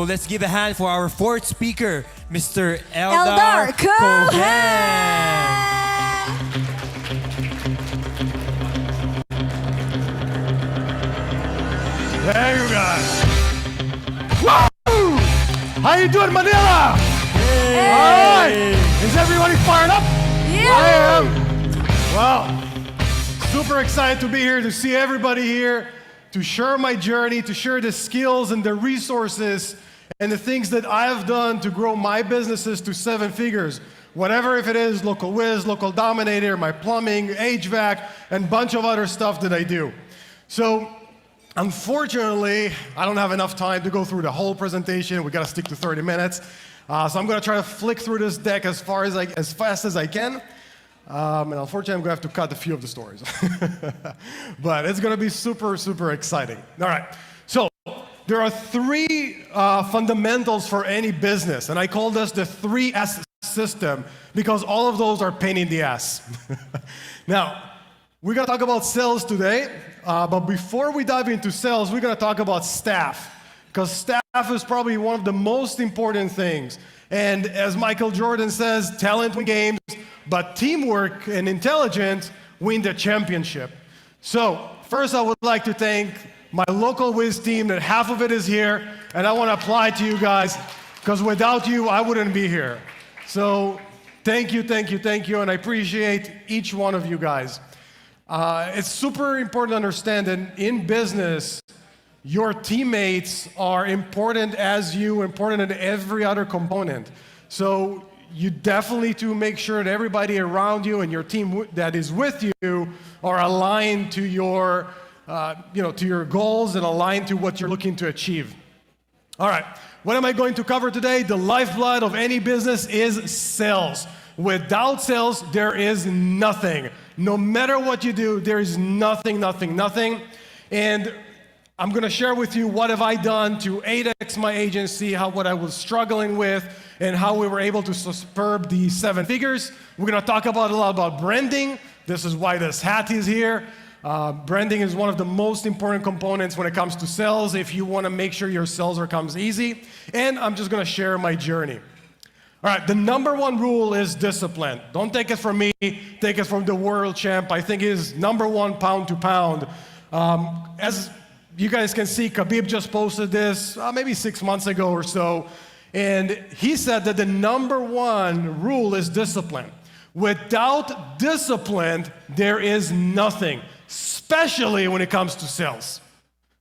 let's give a hand for our fourth speaker, Mr. ELDAR Cohen. There you guys. Woo! How you doing, Manila? Hey. All right. Is everybody fired up? Yeah. I am. Well, super excited to be here, to see everybody here, to share my journey, to share the skills and the resources and the things that I have done to grow my businesses to 7 figures. Whatever, if it is Local Wiz, Local Dominator, my plumbing, HVAC, and a bunch of other stuff that I do. So, unfortunately, I don't have enough time to go through the whole presentation. We got to stick to 30 minutes. So I'm going to try to flick through this deck as fast as I can. And unfortunately, I'm going to have to cut a few of the stories. But it's going to be super, super exciting. All right. So there are 3 fundamentals for any business. And I call this the 3S system because all of those are pain in the ass. Now, we're going to talk about sales today. But before we dive into sales, we're going to talk about staff. Because staff is probably one of the most important things. And as Michael Jordan says, talent wins games, but teamwork and intelligence win the championship. So first I would like to thank my Local Wiz team, that half of it is here, and I want to apply to you guys, because without you, I wouldn't be here. So thank you, thank you, thank you, and I appreciate each one of you guys. It's super important to understand that in business, your teammates are important as you, important in every other component. So you definitely need to make sure that everybody around you and your team that is with you are aligned to your, to your goals and aligned to what you're looking to achieve. All right, what am I going to cover today? The lifeblood of any business is sales. Without sales, there is nothing. No matter what you do, there is nothing. And I'm going to share with you what have I done to 8x my agency, what I was struggling with, and how we were able to superb the 7 figures. We're going to talk a lot about branding. This is why this hat is here. Branding is one of the most important components when it comes to sales if you want to make sure your sales comes easy. And I'm just going to share my journey. All right, the number 1 rule is discipline. Don't take it from me, take it from the world champ. I think he's number 1 pound to pound. As you guys can see, Khabib just posted this maybe 6 months ago or so, and he said that the number 1 rule is discipline. Without discipline, there is nothing, especially when it comes to sales.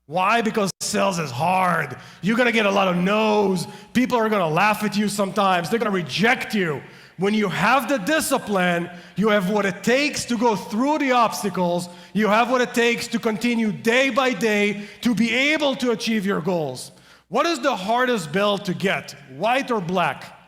Why? Because sales is hard. You're going to get a lot of no's. People are going to laugh at you sometimes. They're going to reject you. When you have the discipline, you have what it takes to go through the obstacles. You have what it takes to continue day by day to be able to achieve your goals. What is the hardest belt to get, white or black?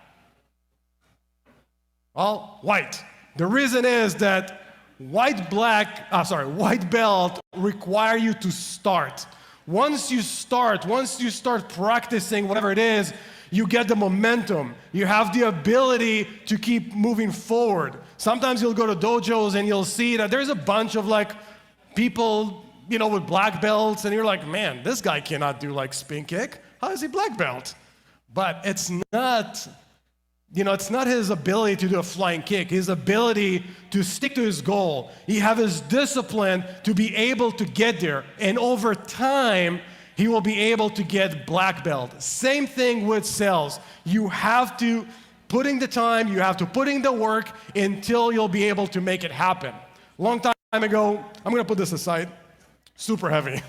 Well, white. The reason is that white belt require you to start. Once you start practicing whatever it is, you get the momentum. You have the ability to keep moving forward. Sometimes you'll go to dojos and you'll see that there's a bunch of people, with black belts, and you're like, man, this guy cannot do spin kick. How is he black belt? But it's not, it's not his ability to do a flying kick, his ability to stick to his goal. He have his discipline to be able to get there. And over time, he will be able to get black belt. Same thing with sales. You have to put in the time, you have to put in the work until you'll be able to make it happen. Long time ago, I'm going to put this aside, super heavy.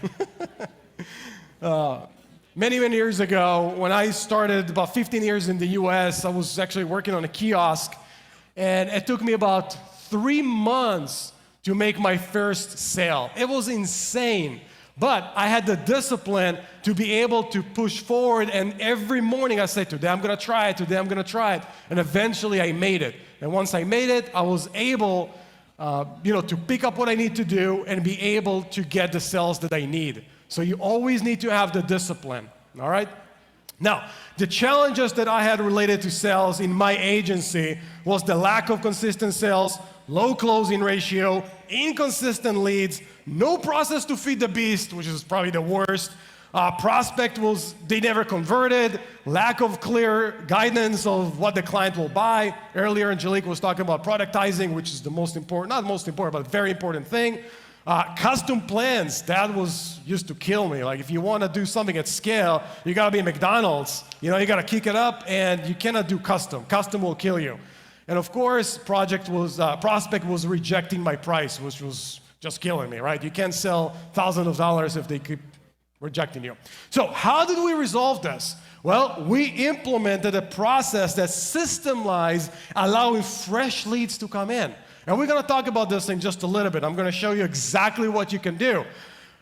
Many years ago, when I started about 15 years in the US, I was actually working on a kiosk, and it took me about 3 months to make my first sale. It was insane. But I had the discipline to be able to push forward, and every morning I said, today I'm going to try it, today I'm going to try it, and eventually I made it. And once I made it, I was able to pick up what I need to do and be able to get the sales that I need. So you always need to have the discipline, all right? Now, the challenges that I had related to sales in my agency was the lack of consistent sales, low closing ratio, inconsistent leads, no process to feed the beast, which is probably the worst, Prospect was, they never converted, lack of clear guidance of what the client will buy. Earlier, Angelique was talking about productizing, which is the most important, not most important, but a very important thing. Custom plans, that used to kill me. Like if you want to do something at scale, you got to be McDonald's. You know, you got to kick it up and you cannot do custom. Custom will kill you. And of course, Prospect was rejecting my price, which was just killing me, right? You can't sell thousands of dollars if they keep rejecting you. So how did we resolve this? Well, we implemented a process that systemized allowing fresh leads to come in. And we're going to talk about this in just a little bit. I'm going to show you exactly what you can do.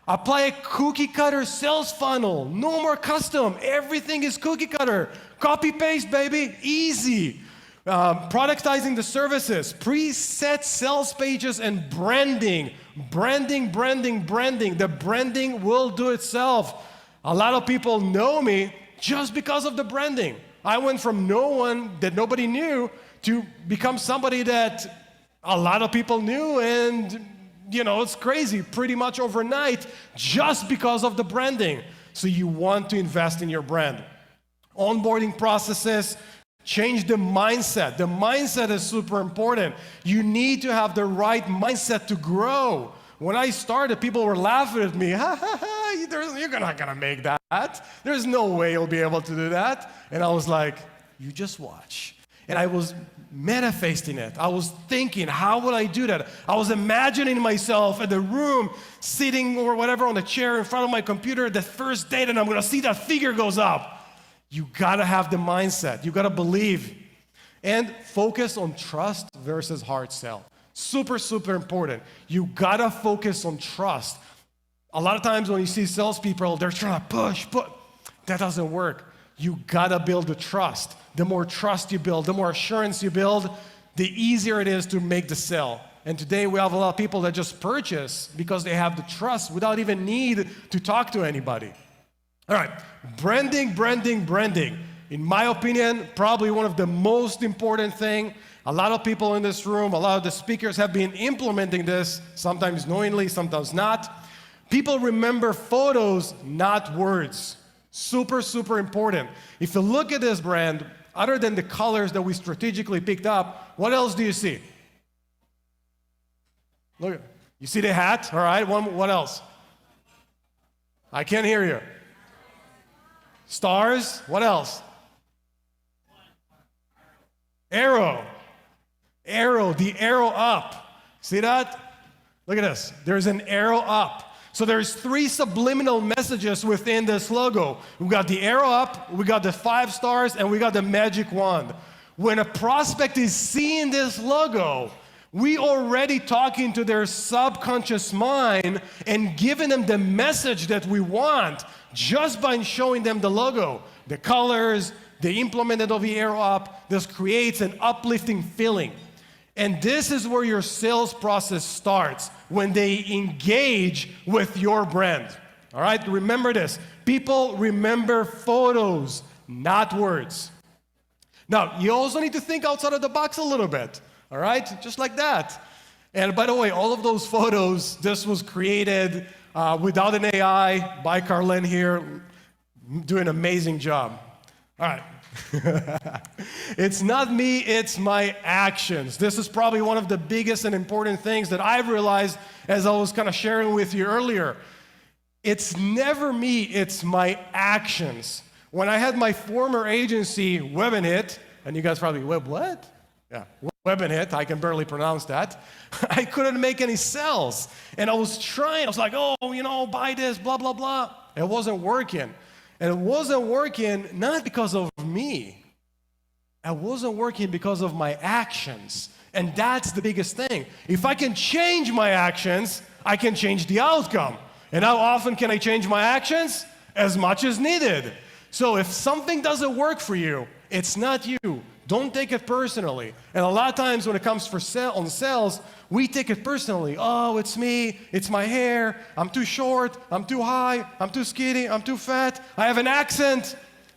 Apply a cookie cutter sales funnel. No more custom. Everything is cookie cutter. Copy paste, baby. Easy. Productizing the services. Preset sales pages and branding. Branding. The branding will do itself. A lot of people know me just because of the branding. I went from no one that nobody knew to become somebody that a lot of people knew, and you know, it's crazy, pretty much overnight, just because of the branding. So you want to invest in your brand. Onboarding processes, change the mindset. The mindset is super important. You need to have the right mindset to grow. When I started, people were laughing at me. You're not gonna make that. There's no way you'll be able to do that. And I was like, you just watch. And I was manifesting it. I was thinking, how would I do that? I was imagining myself in the room, sitting or whatever on a chair in front of my computer the first day that I'm gonna see that figure goes up. You gotta have the mindset. You gotta believe. And focus on trust versus hard sell. Super, super important. You gotta focus on trust. A lot of times when you see salespeople, they're trying to push, but that doesn't work. You gotta build the trust. The more trust you build, the more assurance you build, the easier it is to make the sale. And today we have a lot of people that just purchase because they have the trust without even need to talk to anybody. All right, branding. In my opinion, probably one of the most important thing. A lot of people in this room, a lot of the speakers have been implementing this, sometimes knowingly, sometimes not. People remember photos, not words. Super, super important. If you look at this brand, other than the colors that we strategically picked up, what else do you see? Look, you see the hat, all right? What else? I can't hear you. Stars, what else? Arrow, the arrow up. See that? Look at this, there's an arrow up. So there's 3 subliminal messages within this logo. We got the arrow up, we got the 5 stars, and we got the magic wand. When a prospect is seeing this logo, we already talking to their subconscious mind and giving them the message that we want just by showing them the logo, the colors, the implemented of the arrow up. This creates an uplifting feeling. And this is where your sales process starts, when they engage with your brand. All right, remember this. People remember photos, not words. Now, you also need to think outside of the box a little bit. All right, just like that. And by the way, all of those photos, this was created without an AI by Carlin here, doing an amazing job. All right. It's not me, it's my actions. This is probably one of the biggest and important things that I've realized as I was kind of sharing with you earlier. It's never me, it's my actions. When I had my former agency, Web and Hit, and you guys probably, Web what? Yeah, Web and Hit, I can barely pronounce that. I couldn't make any sales. And I was trying, I was like, oh, you know, buy this, blah, blah, blah. It wasn't working. And it wasn't working not because of me. It wasn't working because of my actions. And that's the biggest thing. If I can change my actions, I can change the outcome. And how often can I change my actions? As much as needed. So if something doesn't work for you, it's not you. Don't take it personally. And a lot of times when it comes on sales, we take it personally. Oh, it's me, it's my hair, I'm too short, I'm too high, I'm too skinny, I'm too fat, I have an accent.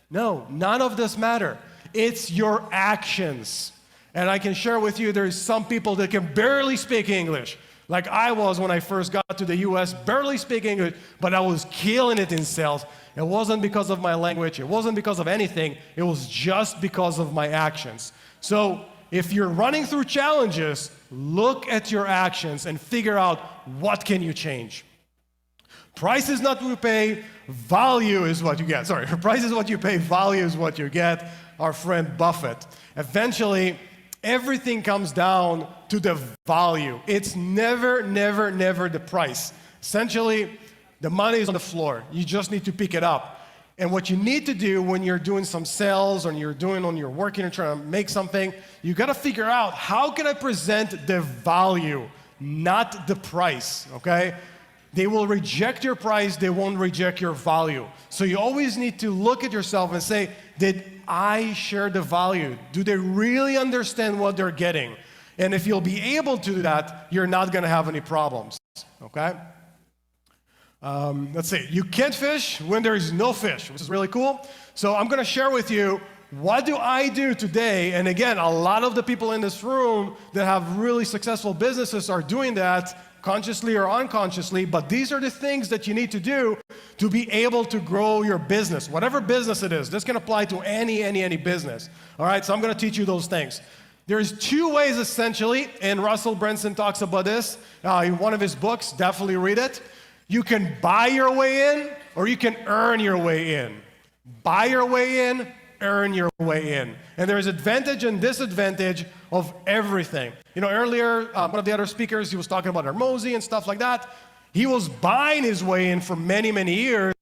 No, none of this matter. It's your actions. And I can share with you, there's some people that can barely speak English. Like I was when I first got to the US, barely speaking English, but I was killing it in sales. It wasn't because of my language. It wasn't because of anything. It was just because of my actions. So if you're running through challenges, look at your actions and figure out what can you change. Price is not what you pay, value is what you get. Sorry, price is what you pay, value is what you get. Our friend Buffett. Eventually, everything comes down to the value. It's never the price. Essentially, the money is on the floor. You just need to pick it up. And what you need to do when you're doing some sales or you're working and trying to make something, you got to figure out how can I present the value, not the price, okay? They will reject your price, they won't reject your value. So you always need to look at yourself and say, did I share the value? Do they really understand what they're getting? And if you'll be able to do that, you're not gonna have any problems, okay? Let's see, you can't fish when there is no fish, which is really cool. So I'm gonna share with you, what do I do today? And again, a lot of the people in this room that have really successful businesses are doing that consciously or unconsciously, but these are the things that you need to do to be able to grow your business, whatever business it is. This can apply to any business. All right, so I'm gonna teach you those things. There's two ways essentially, and Russell Brunson talks about this in one of his books, definitely read it. You can buy your way in, or you can earn your way in. Buy your way in, earn your way in. And there's advantage and disadvantage of everything. You know, earlier, one of the other speakers, he was talking about Hermosi and stuff like that. He was buying his way in for many years.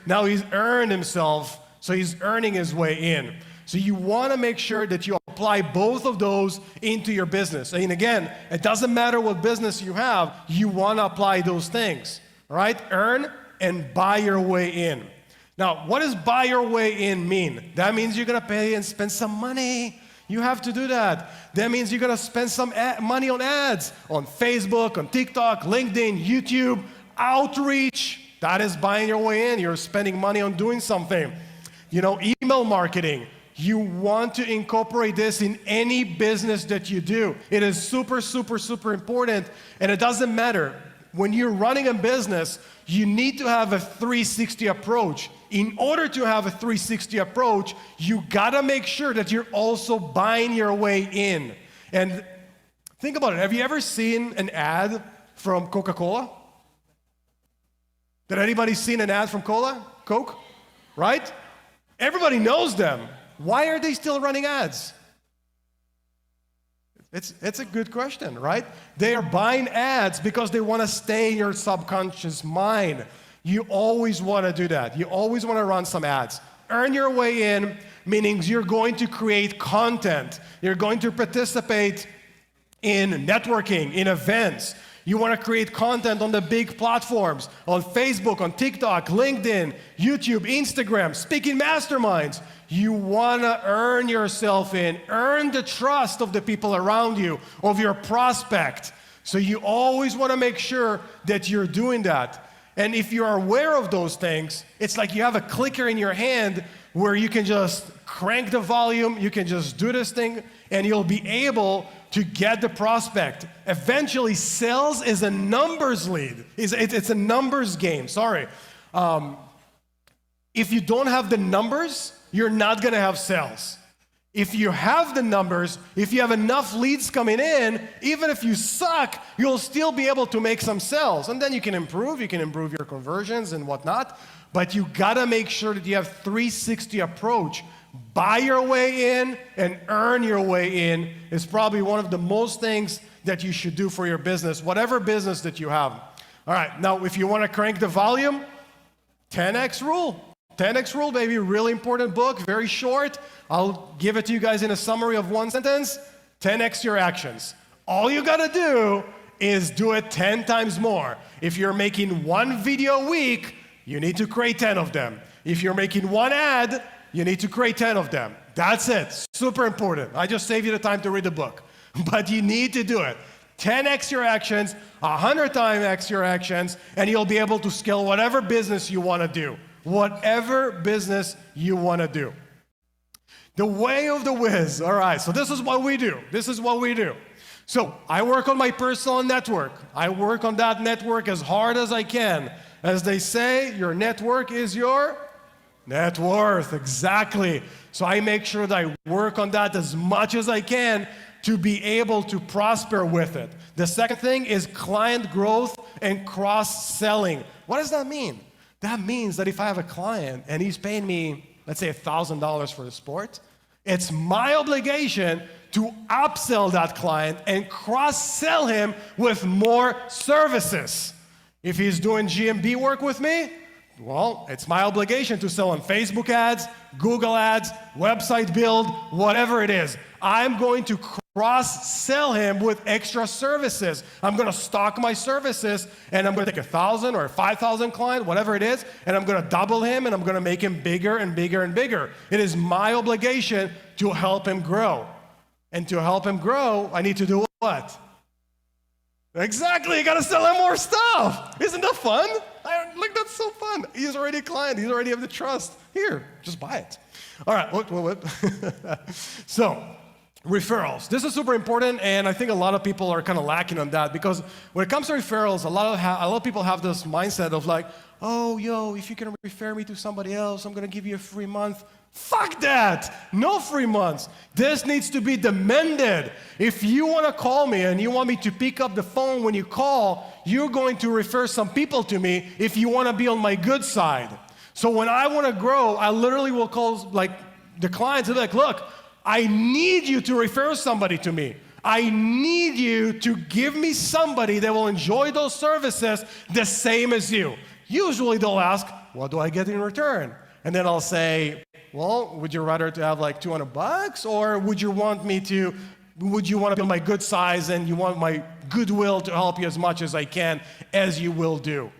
Now he's earned himself, so he's earning his way in. So you want to make sure that you apply both of those into your business. And again, it doesn't matter what business you have, you want to apply those things. All right? Earn and buy your way in. Now, what does buy your way in mean? That means you're going to pay and spend some money. You have to do that. That means you're going to spend some money on ads, on Facebook, on TikTok, LinkedIn, YouTube, outreach. That is buying your way in. You're spending money on doing something. You know, email marketing. You want to incorporate this in any business that you do. It is super important, and it doesn't matter. When you're running a business, you need to have a 360 approach. In order to have a 360 approach, you gotta make sure that you're also buying your way in. And think about it, have you ever seen an ad from Coca-Cola? Did anybody seen an ad from Coke? Right? Everybody knows them. Why are they still running ads? It's a good question, right? They are buying ads because they want to stay in your subconscious mind. You always want to do that. You always want to run some ads. Earn your way in, meaning you're going to create content. You're going to participate in networking, in events. You want to create content on the big platforms, on Facebook, on TikTok, LinkedIn, YouTube, Instagram, speaking masterminds. You want to earn yourself in, earn the trust of the people around you, of your prospect. So you always want to make sure that you're doing that. And if you're aware of those things, it's like you have a clicker in your hand where you can just crank the volume, you can just do this thing, and you'll be able to get the prospect. Eventually, sales is a numbers lead. It's a numbers game, sorry. If you don't have the numbers, you're not gonna have sales. If you have the numbers, if you have enough leads coming in, even if you suck, you'll still be able to make some sales. And then you can improve your conversions and whatnot, but you gotta make sure that you have 360 approach. Buy your way in and earn your way in is probably one of the most things that you should do for your business, whatever business that you have. All right, now if you wanna crank the volume, 10x rule. 10x rule, baby, really important book, very short. I'll give it to you guys in a summary of one sentence. 10x your actions. All you gotta do is do it 10 times more. If you're making one video a week, you need to create 10 of them. If you're making one ad, you need to create 10 of them. That's it, super important. I just saved you the time to read the book, but you need to do it. 10x your actions, 100 times x your actions, and you'll be able to scale whatever business you wanna do. Whatever business you want to do. The way of the whiz. All right, so this is what we do. So I work on my personal network. I work on that network as hard as I can. As they say, your network is your net worth. Exactly. So I make sure that I work on that as much as I can to be able to prosper with it. The second thing is client growth and cross-selling. What does that mean? That means that if I have a client and he's paying me, let's say $1,000 for the sport, it's my obligation to upsell that client and cross-sell him with more services. If he's doing GMB work with me, well, it's my obligation to sell him Facebook ads, Google ads, website build, whatever it is. I'm going to cross-sell him with extra services. I'm going to stock my services, and I'm going to take 1,000 or 5,000 client, whatever it is, and I'm going to double him, and I'm going to make him bigger and bigger and bigger. It is my obligation to help him grow. And to help him grow, I need to do what? Exactly, you got to sell him more stuff. Isn't that fun? That's so fun. He's already a client. He's already have the trust. Here, just buy it. All right, what? So, referrals. This is super important, and I think a lot of people are kind of lacking on that, because when it comes to referrals, a lot of people have this mindset of like, oh, yo, if you can refer me to somebody else, I'm going to give you a free month. Fuck that! No free months. This needs to be demanded. If you want to call me and you want me to pick up the phone when you call, you're going to refer some people to me if you want to be on my good side. So when I want to grow, I literally will call like the clients and be like, look, I need you to refer somebody to me. I need you to give me somebody that will enjoy those services the same as you. Usually they'll ask, what do I get in return? And then I'll say, well, would you rather to have like $200, or would you want to be my good size and you want my goodwill to help you as much as I can, as you will do?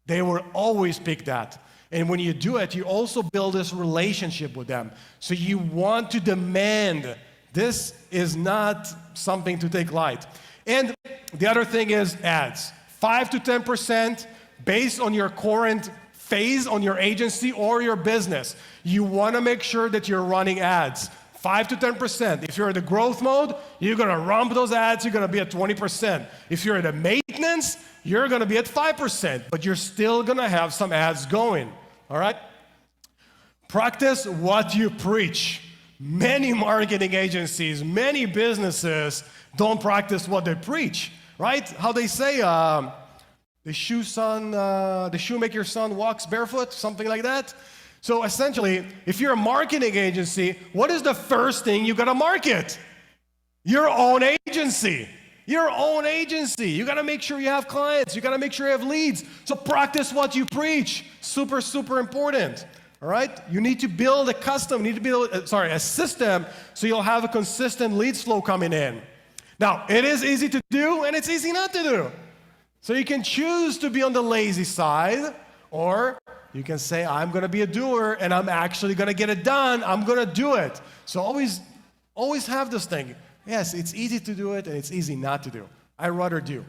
They will always pick that. And when you do it, you also build this relationship with them. So you want to demand. This is not something to take light. And the other thing is ads. 5 to 10% based on your current phase on your agency or your business. You want to make sure that you're running ads. 5 to 10%. If you're in the growth mode, you're going to rump those ads, you're going to be at 20%. If you're in the maintenance, you're going to be at 5%, but you're still going to have some ads going. All right? Practice what you preach. Many marketing agencies, many businesses don't practice what they preach, right? How they say, the shoemaker's son walks barefoot, something like that. So essentially, if you're a marketing agency, what is the first thing you gotta market? Your own agency. Your own agency. You gotta make sure you have clients. You gotta make sure you have leads. So practice what you preach. Super, super important. All right? You need to build a system so you'll have a consistent leads flow coming in. Now, it is easy to do and it's easy not to do. So you can choose to be on the lazy side, or you can say, I'm going to be a doer and I'm actually going to get it done. I'm going to do it. So always have this thing. Yes, it's easy to do it and it's easy not to do. I rather do.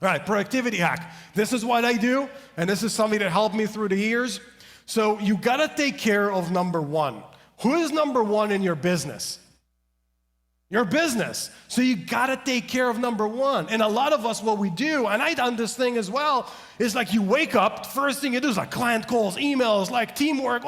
All right, productivity hack. This is what I do, and this is something that helped me through the years. So you got to take care of number one. Who is number one in your business? Your business. So you gotta take care of number one. And a lot of us, what we do, and I done this thing as well, is like you wake up, first thing you do is like client calls, emails, like teamwork.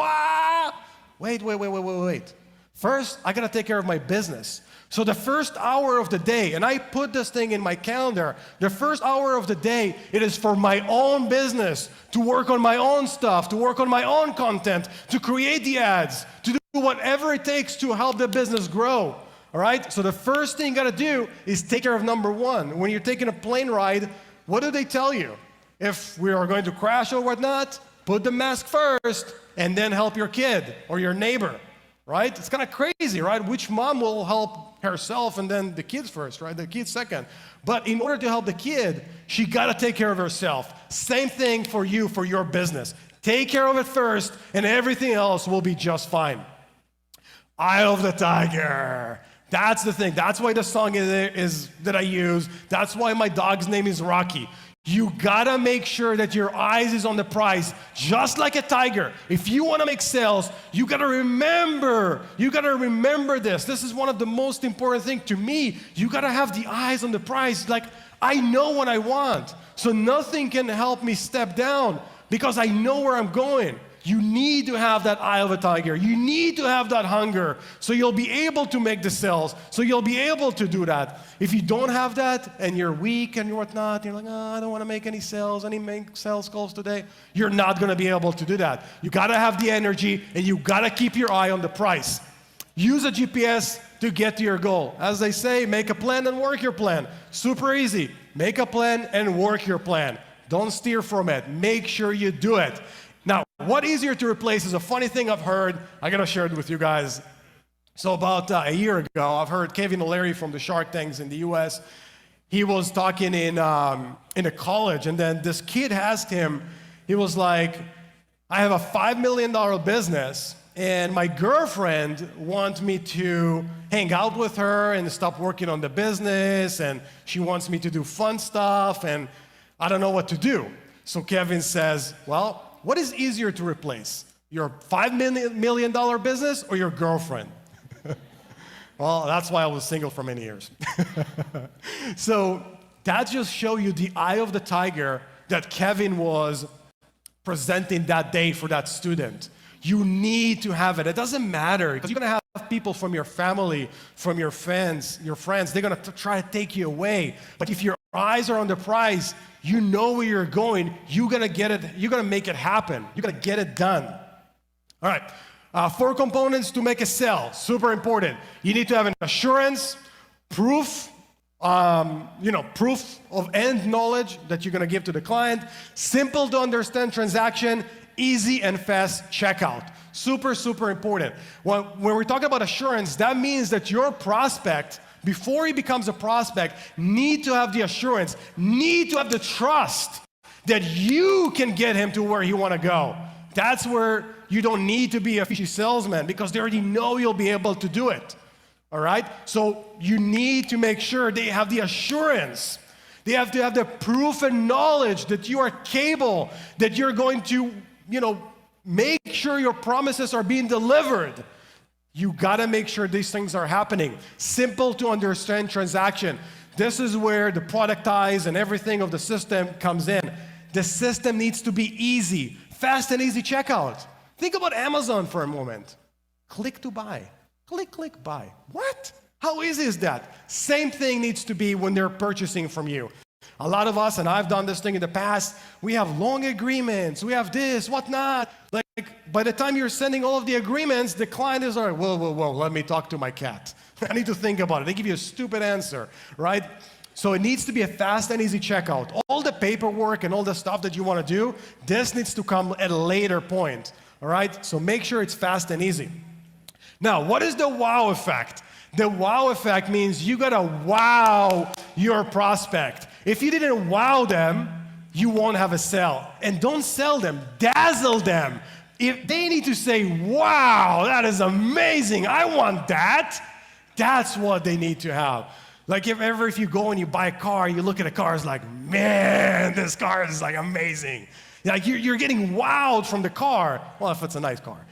Wait. First, I gotta take care of my business. So the first hour of the day, and I put this thing in my calendar, the first hour of the day, it is for my own business, to work on my own stuff, to work on my own content, to create the ads, to do whatever it takes to help the business grow. All right? So the first thing you got to do is take care of number one. When you're taking a plane ride, what do they tell you? If we are going to crash or whatnot, put the mask first and then help your kid or your neighbor, right? It's kind of crazy, right? Which mom will help herself and then the kids first, right? The kids second. But in order to help the kid, she got to take care of herself. Same thing for you, for your business. Take care of it first and everything else will be just fine. Eye of the tiger. That's the thing. That's why the song is that I use. That's why my dog's name is Rocky. You gotta make sure that your eyes is on the prize, just like a tiger. If you wanna make sales, you gotta remember this. This is one of the most important things to me. You gotta have the eyes on the prize. Like, I know what I want, so nothing can help me step down because I know where I'm going. You need to have that eye of a tiger. You need to have that hunger so you'll be able to make the sales, so you'll be able to do that. If you don't have that and you're weak and whatnot, you're like, oh, I don't want to make any sales calls today, you're not going to be able to do that. You got to have the energy and you got to keep your eye on the price. Use a GPS to get to your goal. As they say, make a plan and work your plan. Super easy. Make a plan and work your plan. Don't steer from it. Make sure you do it. Now, what easier to replace is a funny thing I've heard. I gotta share it with you guys. So about a year ago, I've heard Kevin O'Leary from the Shark Tanks in the US. He was talking in a college, and then this kid asked him, he was like, I have a $5 million business, and my girlfriend wants me to hang out with her and stop working on the business, and she wants me to do fun stuff, and I don't know what to do. So Kevin says, well, what is easier to replace? Your $5 million business or your girlfriend? Well, that's why I was single for many years. So that just shows you the eye of the tiger that Kevin was presenting that day for that student. You need to have it. It doesn't matter, because you're going to have people from your family, from your friends, they're going to try to take you away. But if your eyes are on the prize, you know where you're going, you're going to get it, you're going to make it happen. You're going to get it done. All right. 4 components to make a sale, super important. You need to have an assurance, proof of end knowledge that you're going to give to the client, simple to understand transaction, easy and fast checkout. Super, super important. When we're talking about assurance, that means that your prospect, before he becomes a prospect, need to have the assurance, need to have the trust that you can get him to where he want to go. That's where you don't need to be a fishy salesman, because they already know you'll be able to do it. All right? So you need to make sure they have the assurance. They have to have the proof and knowledge that you are capable, that you're going to, make sure your promises are being delivered. You gotta make sure these things are happening. Simple to understand transaction. This is where the productize and everything of the system comes in. The system needs to be easy, fast and easy checkout. Think about Amazon for a moment. Click to buy. Click, click, buy. What? How easy is that? Same thing needs to be when they're purchasing from you. A lot of us, and I've done this thing in the past, we have long agreements, we have this, whatnot. Like, by the time you're sending all of the agreements, the client is like, whoa, let me talk to my cat. I need to think about it. They give you a stupid answer, right? So it needs to be a fast and easy checkout. All the paperwork and all the stuff that you want to do, this needs to come at a later point, all right? So make sure it's fast and easy. Now, what is the wow effect? The wow effect means you gotta wow your prospect. If you didn't wow them, you won't have a sale. And don't sell them, dazzle them. If they need to say, wow, that is amazing, I want that, that's what they need to have. Like if you go and you buy a car, you look at a car, it's like, man, this car is like amazing. Like you're getting wowed from the car. Well, if it's a nice car.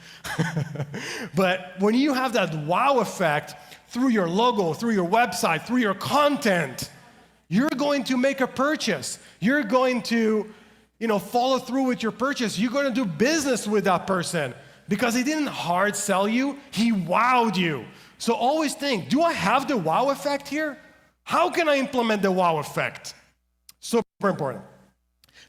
But when you have that wow effect through your logo, through your website, through your content, you're going to make a purchase. You're going to, follow through with your purchase. You're going to do business with that person because he didn't hard sell you. He wowed you. So always think, do I have the wow effect here? How can I implement the wow effect? Super important.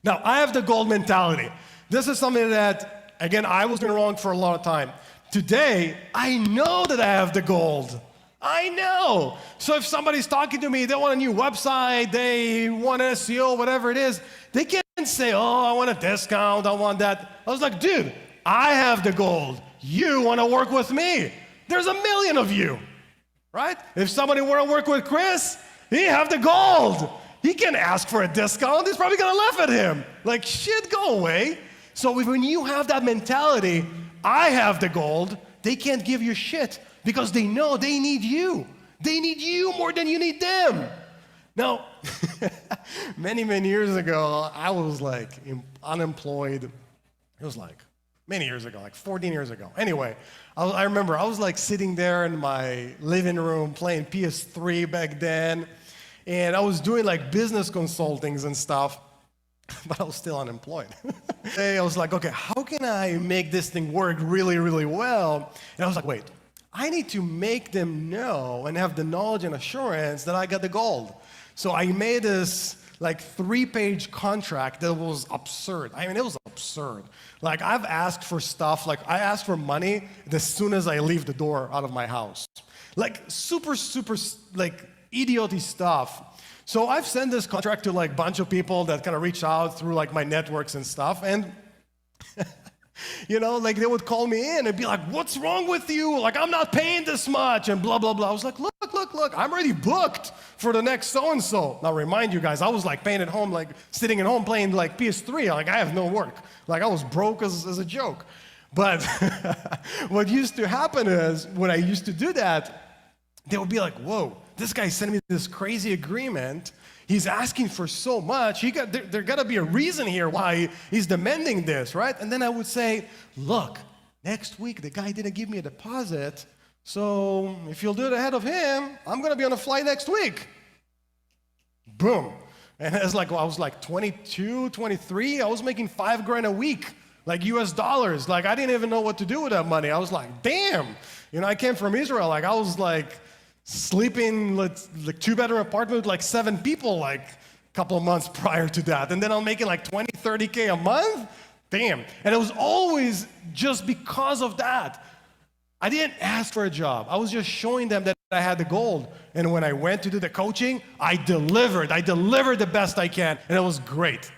Now, I have the gold mentality. This is something that, again, I was doing wrong for a long time. Today, I know that I have the gold. I know. So if somebody's talking to me, they want a new website, they want SEO, whatever it is, they can't say, oh, I want a discount, I want that. I was like, dude, I have the gold. You want to work with me? There's a million of you, right? If somebody want to work with Chris, he have the gold. He can ask for a discount. He's probably going to laugh at him. Like, shit, go away. So when you have that mentality, I have the gold, they can't give you shit because they know they need you. They need you more than you need them. Now, many, many years ago, I was like unemployed. It was like many years ago, like 14 years ago. Anyway, I remember I was like sitting there in my living room playing PS3 back then, and I was doing like business consultings and stuff, but I was still unemployed. I was like, okay, how can I make this thing work really, really well? And I was like, wait, I need to make them know and have the knowledge and assurance that I got the gold. So I made this like 3-page contract that was absurd. I mean, it was absurd. Like I've asked for stuff, like I asked for money as soon as I leave the door out of my house. Like super, like idiotic stuff. So I've sent this contract to like a bunch of people that kind of reach out through like my networks and stuff. And you know, like they would call me in and be like, what's wrong with you? Like, I'm not paying this much and blah, blah, blah. I was like, look, I'm already booked for the next so-and-so. Now, remind you guys, I was like paying at home, like sitting at home playing like PS3. Like, I have no work. Like, I was broke as a joke. But what used to happen is when I used to do that, they would be like, whoa, this guy sent me this crazy agreement. He's asking for so much. There got to be a reason here why he's demanding this, right? And then I would say, look, next week the guy didn't give me a deposit, so if you'll do it ahead of him, I'm going to be on a flight next week. Boom. And it's like, well, I was like 22, 23. I was making $5,000 a week, like US dollars. Like I didn't even know what to do with that money. I was like, damn. You know, I came from Israel. Like I was like sleeping like 2-bedroom apartment with like 7 people like a couple of months prior to that. And then I'm making like 20, 30K a month. Damn. And it was always just because of that. I didn't ask for a job. I was just showing them that I had the gold. And when I went to do the coaching, I delivered. I delivered the best I can, and it was great.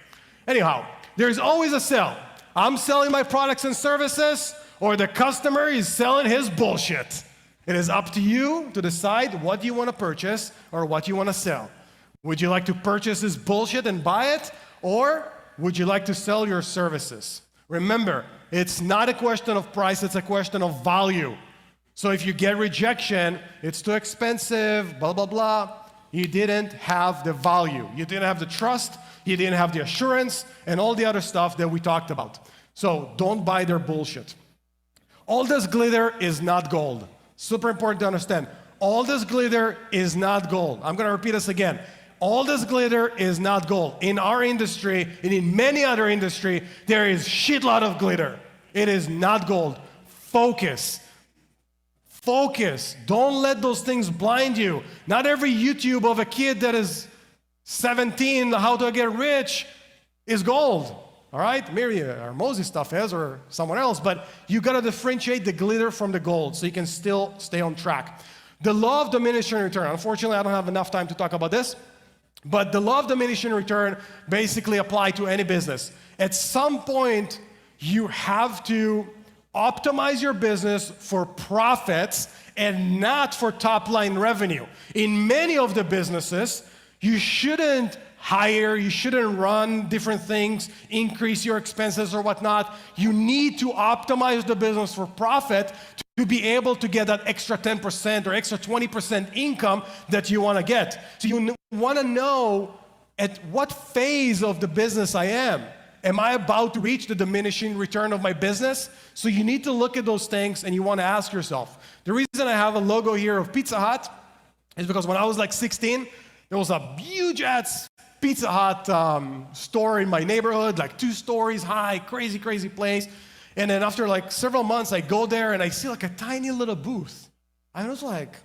Anyhow, there's always a sell. I'm selling my products and services, or the customer is selling his bullshit. It is up to you to decide what you want to purchase or what you want to sell. Would you like to purchase this bullshit and buy it, or would you like to sell your services? Remember, it's not a question of price, it's a question of value. So if you get rejection, it's too expensive, blah, blah, blah, you didn't have the value. You didn't have the trust, you didn't have the assurance, and all the other stuff that we talked about. So don't buy their bullshit. All this glitter is not gold. Super important to understand. All this glitter is not gold. I'm going to repeat this again. All this glitter is not gold. In our industry and in many other industries, there is shitload of glitter. It is not gold. Focus. Focus. Don't let those things blind you. Not every YouTube of a kid that is 17, how to get rich, is gold. All right? Maybe our Moses stuff is, or someone else, but you got to differentiate the glitter from the gold so you can still stay on track. The law of diminishing return. Unfortunately, I don't have enough time to talk about this, but the law of diminishing return basically applies to any business. At some point, you have to optimize your business for profits and not for top-line revenue. In many of the businesses, you shouldn't hire, you shouldn't run different things, increase your expenses or whatnot. You need to optimize the business for profit to be able to get that extra 10% or extra 20% income that you want to get. So you want to know at what phase of the business I am. Am I about to reach the diminishing return of my business? So you need to look at those things and you want to ask yourself. The reason I have a logo here of Pizza Hut is because when I was like 16, there was a huge ass Pizza Hut store in my neighborhood, like 2 stories high, crazy, crazy place. And then after like several months, I go there and I see like a tiny little booth. I was like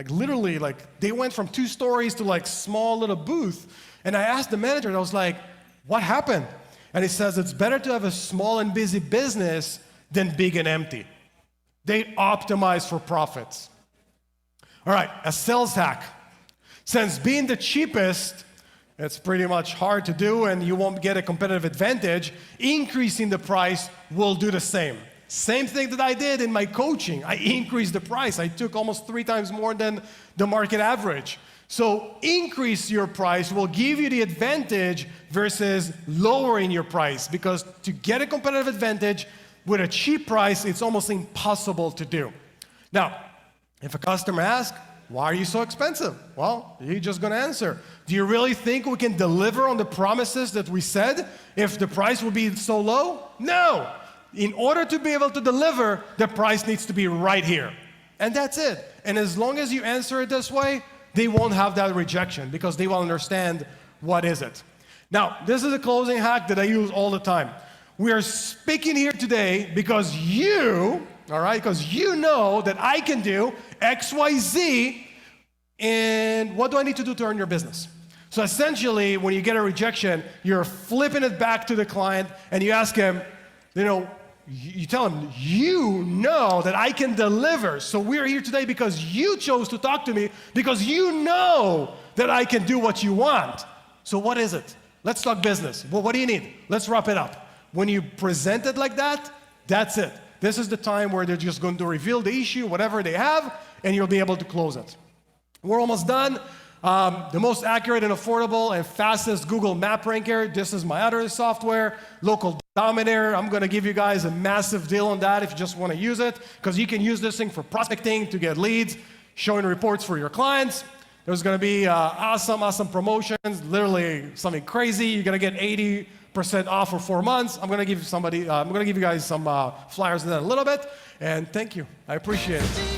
literally, like they went from 2 stories to like small little booth. And I asked the manager, and I was like, what happened? And he says, it's better to have a small and busy business than big and empty. They optimize for profits. All right, a sales hack. Since being the cheapest, it's pretty much hard to do and you won't get a competitive advantage, increasing the price will do the same. Same thing that I did in my coaching. I increased the price. I took almost 3 times more than the market average. So increase your price will give you the advantage versus lowering your price, because to get a competitive advantage with a cheap price, it's almost impossible to do. Now, if a customer asks, Why are you so expensive? Well, you're just going to answer. Do you really think we can deliver on the promises that we said if the price will be so low? No. In order to be able to deliver, the price needs to be right here. And that's it. And as long as you answer it this way, they won't have that rejection because they will understand what is it. Now, this is a closing hack that I use all the time. We are speaking here today because you, all right, because you know that I can do X, Y, Z, and what do I need to do to earn your business? So essentially, when you get a rejection, you're flipping it back to the client and you ask him, you tell him, you know that I can deliver. So we're here today because you chose to talk to me because you know that I can do what you want. So what is it? Let's talk business. Well, what do you need? Let's wrap it up. When you present it like that, that's it. This is the time where they're just going to reveal the issue, whatever they have, and you'll be able to close it. We're almost done. The most accurate and affordable and fastest Google Map Ranker. This is my other software, Local Dominator. I'm going to give you guys a massive deal on that if you just want to use it, because you can use this thing for prospecting, to get leads, showing reports for your clients. There's going to be awesome promotions, literally something crazy. You're going to get 80% off for 4 months. I'm going to give you guys some flyers in that in a little bit. And thank you. I appreciate it.